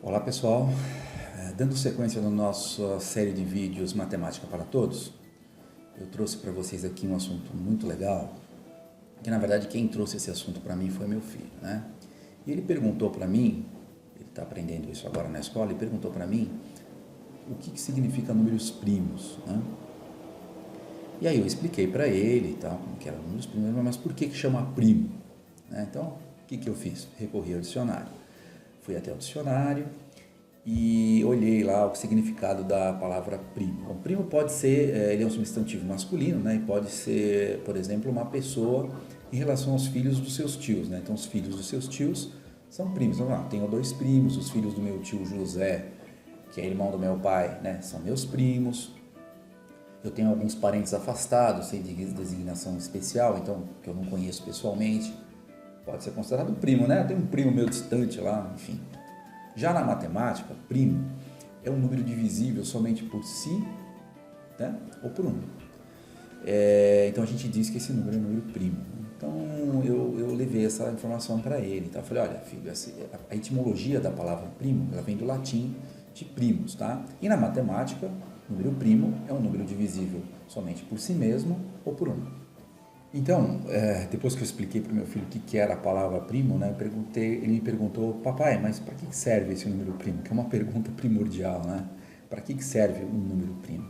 Olá pessoal, dando sequência na nossa série de vídeos Matemática para Todos, eu trouxe para vocês aqui um assunto muito legal, que na verdade quem trouxe esse assunto para mim foi meu filho, né? E ele perguntou para mim, ele está aprendendo isso agora na escola, ele perguntou para mim o que significa números primos, né? E aí eu expliquei para ele e tal, como que era números primos, mas por que chama primo? Né? Então, o que eu fiz? Recorri ao dicionário. Fui até o dicionário e olhei lá o significado da palavra primo. Bom, primo pode ser, ele é um substantivo masculino, né? E pode ser, por exemplo, uma pessoa em relação aos filhos dos seus tios, né? Então, os filhos dos seus tios são primos. Então, tenho dois primos, os filhos do meu tio José, que é irmão do meu pai, né? São meus primos. Eu tenho alguns parentes afastados, sem designação especial, então, que eu não conheço pessoalmente. Pode ser considerado primo, né? Tem um primo meu distante lá, enfim. Já na matemática, primo é um número divisível somente por si, né? Ou por 1. Então a gente diz que esse número é um número primo. Então eu levei essa informação para ele. Tá? Eu falei, olha filho, a etimologia da palavra primo, ela vem do latim de primos, tá? E na matemática, número primo é um número divisível somente por si mesmo ou por 1. Então, depois que eu expliquei para o meu filho o que era a palavra primo, né, ele me perguntou, papai, mas para que serve esse número primo? Que é uma pergunta primordial, né? Para que serve um número primo?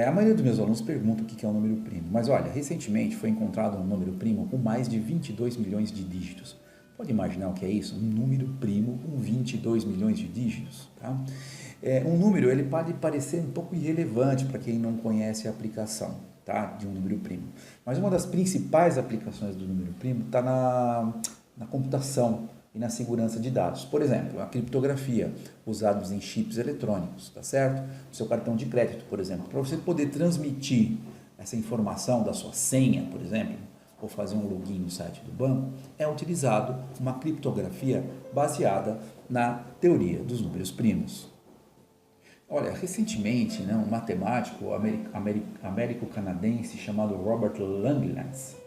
A maioria dos meus alunos pergunta o que é um número primo, mas olha, recentemente foi encontrado um número primo com mais de 22 milhões de dígitos. Pode imaginar o que é isso? Um número primo com 22 milhões de dígitos, tá? Um número, ele pode parecer um pouco irrelevante para quem não conhece a aplicação, tá, de um número primo. Mas uma das principais aplicações do número primo está na computação e na segurança de dados. Por exemplo, a criptografia, usados em chips eletrônicos, tá certo? O seu cartão de crédito, por exemplo. Para você poder transmitir essa informação da sua senha, por exemplo, ou fazer um login no site do banco, é utilizado uma criptografia baseada na teoria dos números primos. Olha, recentemente, né, um matemático américo-canadense chamado Robert Langlands,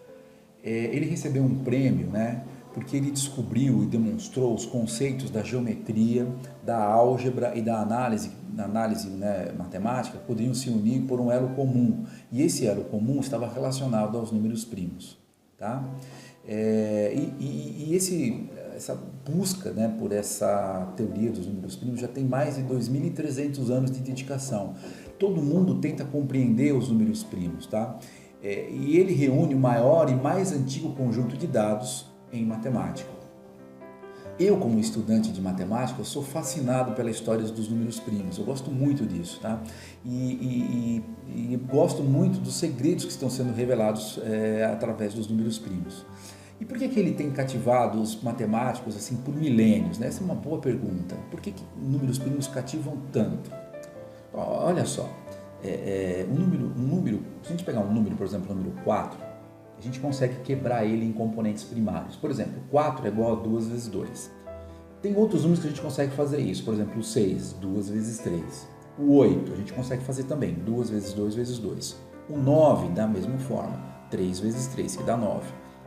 ele recebeu um prêmio, né, porque ele descobriu e demonstrou os conceitos da geometria, da álgebra e da análise, né, matemática poderiam se unir por um elo comum, e esse elo comum estava relacionado aos números primos. Tá? Essa busca, né, por essa teoria dos números primos já tem mais de 2.300 anos de dedicação. Todo mundo tenta compreender os números primos, tá? E ele reúne o maior e mais antigo conjunto de dados em matemática. Eu, como estudante de matemática, sou fascinado pela história dos números primos. Eu gosto muito disso, tá? E gosto muito dos segredos que estão sendo revelados através dos números primos. E por que ele tem cativado os matemáticos assim por milênios, né? Essa é uma boa pergunta. Por que números primos cativam tanto? Olha só, um número, se a gente pegar um número, por exemplo, o número 4, a gente consegue quebrar ele em componentes primários. Por exemplo, 4 é igual a 2 vezes 2. Tem outros números que a gente consegue fazer isso. Por exemplo, o 6, 2 vezes 3. O 8, a gente consegue fazer também, 2 vezes 2 vezes 2. O 9, da mesma forma, 3 vezes 3, que dá 9.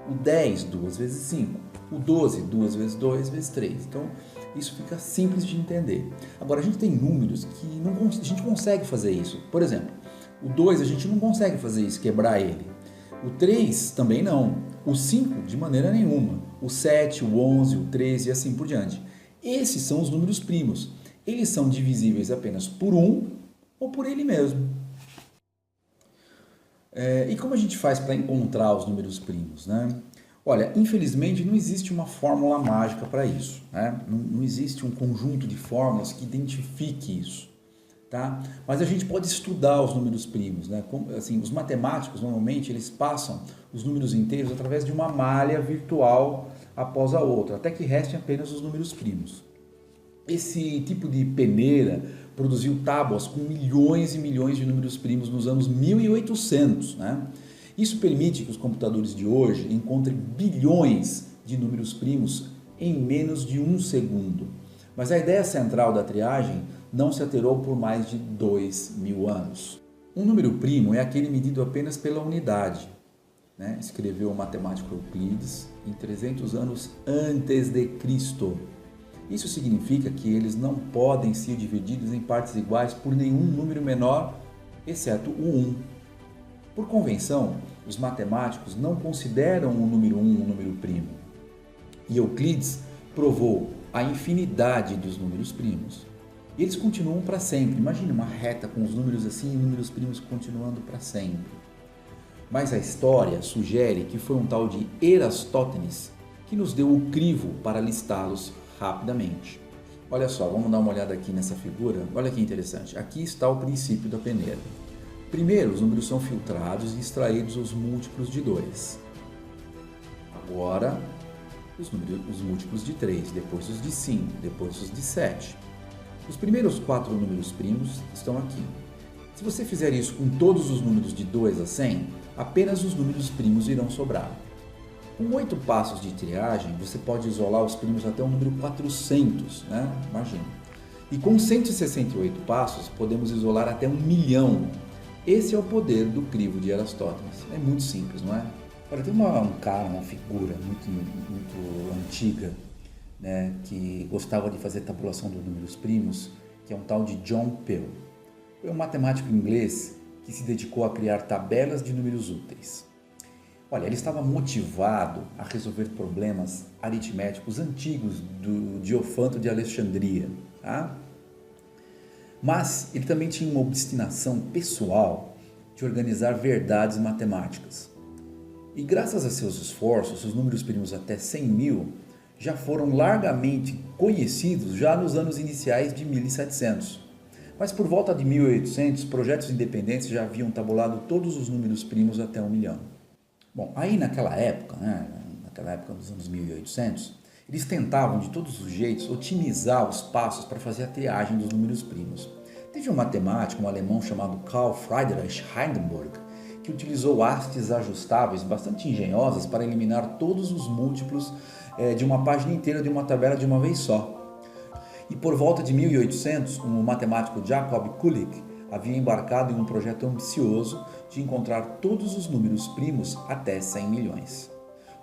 O 10, 2 vezes 5. O 12, 2 vezes 2 vezes 3. Então, isso fica simples de entender. Agora, a gente tem números que a gente consegue fazer isso. Por exemplo, o 2 a gente não consegue fazer isso, quebrar ele. O 3 também não, o 5 de maneira nenhuma, o 7, o 11, o 13 e assim por diante. Esses são os números primos, eles são divisíveis apenas por 1 ou por ele mesmo. E como a gente faz para encontrar os números primos, né? Olha, infelizmente não existe uma fórmula mágica para isso, né? Não existe um conjunto de fórmulas que identifique isso. Tá? Mas a gente pode estudar os números primos, né? Assim, os matemáticos normalmente eles passam os números inteiros através de uma malha virtual após a outra, até que restem apenas os números primos. Esse tipo de peneira produziu tábuas com milhões e milhões de números primos nos anos 1800, né? Isso permite que os computadores de hoje encontrem bilhões de números primos em menos de 1 segundo. Mas a ideia central da triagem não se alterou por mais de 2.000 anos. Um número primo é aquele medido apenas pela unidade, né? Escreveu o matemático Euclides em 300 anos antes de Cristo. Isso significa que eles não podem ser divididos em partes iguais por nenhum número menor, exceto o 1. Por convenção, os matemáticos não consideram o número 1 um número primo. E Euclides provou a infinidade dos números primos. E eles continuam para sempre. Imagine uma reta com os números assim e números primos continuando para sempre. Mas a história sugere que foi um tal de Erastótenes que nos deu o crivo para listá-los rapidamente. Olha só, vamos dar uma olhada aqui nessa figura. Olha que interessante. Aqui está o princípio da peneira. Primeiro, os números são filtrados e extraídos os múltiplos de 2. Agora, os múltiplos de 3, depois os de 5, depois os de 7. Os primeiros 4 números primos estão aqui. Se você fizer isso com todos os números de 2 a 100, apenas os números primos irão sobrar. Com 8 passos de triagem, você pode isolar os primos até o número 400, né? Imagina. E com 168 passos, podemos isolar até 1.000.000. Esse é o poder do crivo de Erastótenes. É muito simples, não é? Olha, tem uma figura muito antiga, né, que gostava de fazer tabulação dos números primos, que é um tal de John Pell. Foi um matemático inglês que se dedicou a criar tabelas de números úteis. Olha, ele estava motivado a resolver problemas aritméticos antigos do Diofanto de Alexandria, tá? Mas ele também tinha uma obstinação pessoal de organizar verdades matemáticas. E graças a seus esforços, os números primos até 100.000 já foram largamente conhecidos já nos anos iniciais de 1700. Mas por volta de 1800, projetos independentes já haviam tabulado todos os números primos até 1.000.000. Bom, aí naquela época, dos anos 1800, eles tentavam de todos os jeitos otimizar os passos para fazer a triagem dos números primos. Teve um matemático, um alemão chamado Carl Friedrich Heisenberg, que utilizou hastes ajustáveis bastante engenhosas para eliminar todos os múltiplos de uma página inteira de uma tabela de uma vez só. E por volta de 1800, o matemático Jacob Kulik havia embarcado em um projeto ambicioso de encontrar todos os números primos até 100 milhões.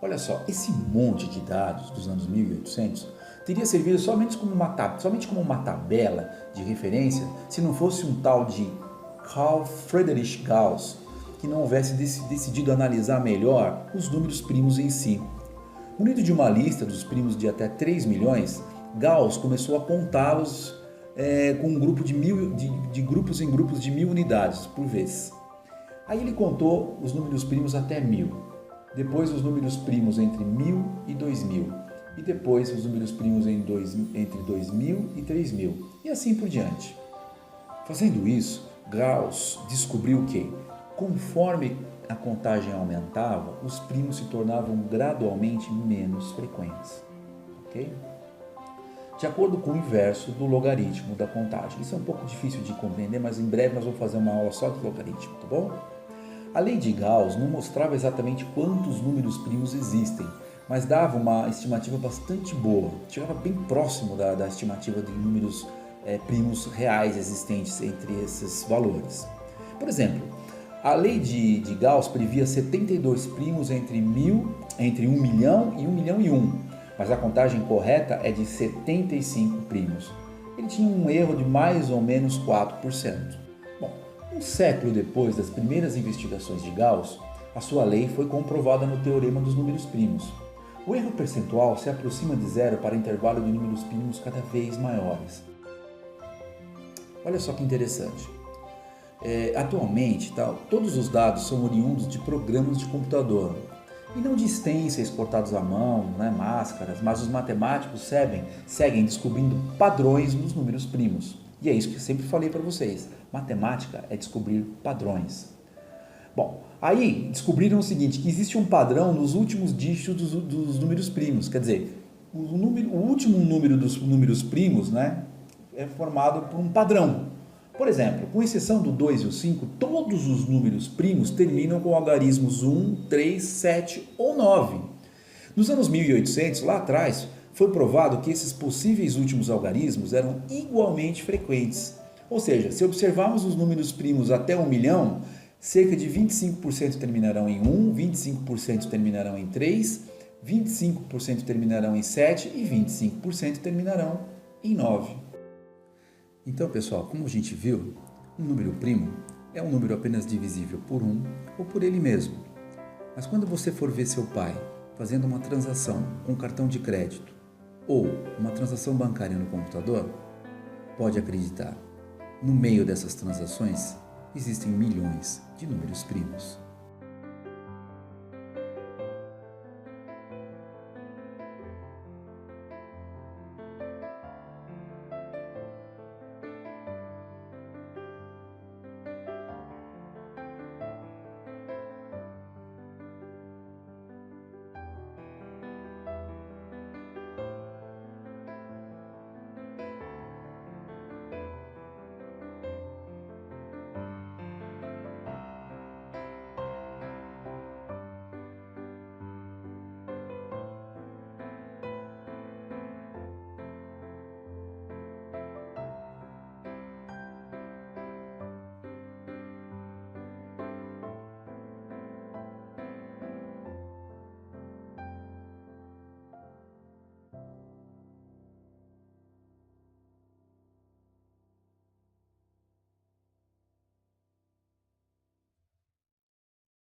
Olha só, esse monte de dados dos anos 1800 teria servido somente como uma tabela de referência se não fosse um tal de Carl Friedrich Gauss que não houvesse decidido analisar melhor os números primos em si. Munido de uma lista dos primos de até 3 milhões, Gauss começou a contá-los com um grupo de grupos em grupos de 1.000 unidades por vez. Aí ele contou os números primos até 1.000, depois os números primos entre 1.000 e 2.000, e depois os números primos entre 2.000 e 3.000, e assim por diante. Fazendo isso, Gauss descobriu que, conforme a contagem aumentava, os primos se tornavam gradualmente menos frequentes. Ok? De acordo com o inverso do logaritmo da contagem. Isso é um pouco difícil de compreender, mas em breve nós vamos fazer uma aula só de logaritmo, tá bom? A lei de Gauss não mostrava exatamente quantos números primos existem, mas dava uma estimativa bastante boa, chegava bem próximo da estimativa de números primos reais existentes entre esses valores. Por exemplo, a lei de Gauss previa 72 primos entre 1.000.000 e 1.000.001. Mas a contagem correta é de 75 primos. Ele tinha um erro de mais ou menos 4%. Bom, um século depois das primeiras investigações de Gauss, a sua lei foi comprovada no teorema dos números primos. O erro percentual se aproxima de zero para intervalo de números primos cada vez maiores. Olha só que interessante. Atualmente, todos os dados são oriundos de programas de computador. E não de stencils exportados à mão, máscaras, mas os matemáticos seguem descobrindo padrões nos números primos. E é isso que eu sempre falei para vocês, matemática é descobrir padrões. Bom, aí descobriram o seguinte, que existe um padrão nos últimos dígitos dos números primos, quer dizer, o último número dos números primos é formado por um padrão. Por exemplo, com exceção do 2 e o 5, todos os números primos terminam com algarismos 1, 3, 7 ou 9. Nos anos 1800, lá atrás, foi provado que esses possíveis últimos algarismos eram igualmente frequentes. Ou seja, se observarmos os números primos até 1.000.000, cerca de 25% terminarão em 1, 25% terminarão em 3, 25% terminarão em 7 e 25% terminarão em 9. Então, pessoal, como a gente viu, um número primo é um número apenas divisível por 1 ou por ele mesmo. Mas quando você for ver seu pai fazendo uma transação com cartão de crédito ou uma transação bancária no computador, pode acreditar, no meio dessas transações existem milhões de números primos.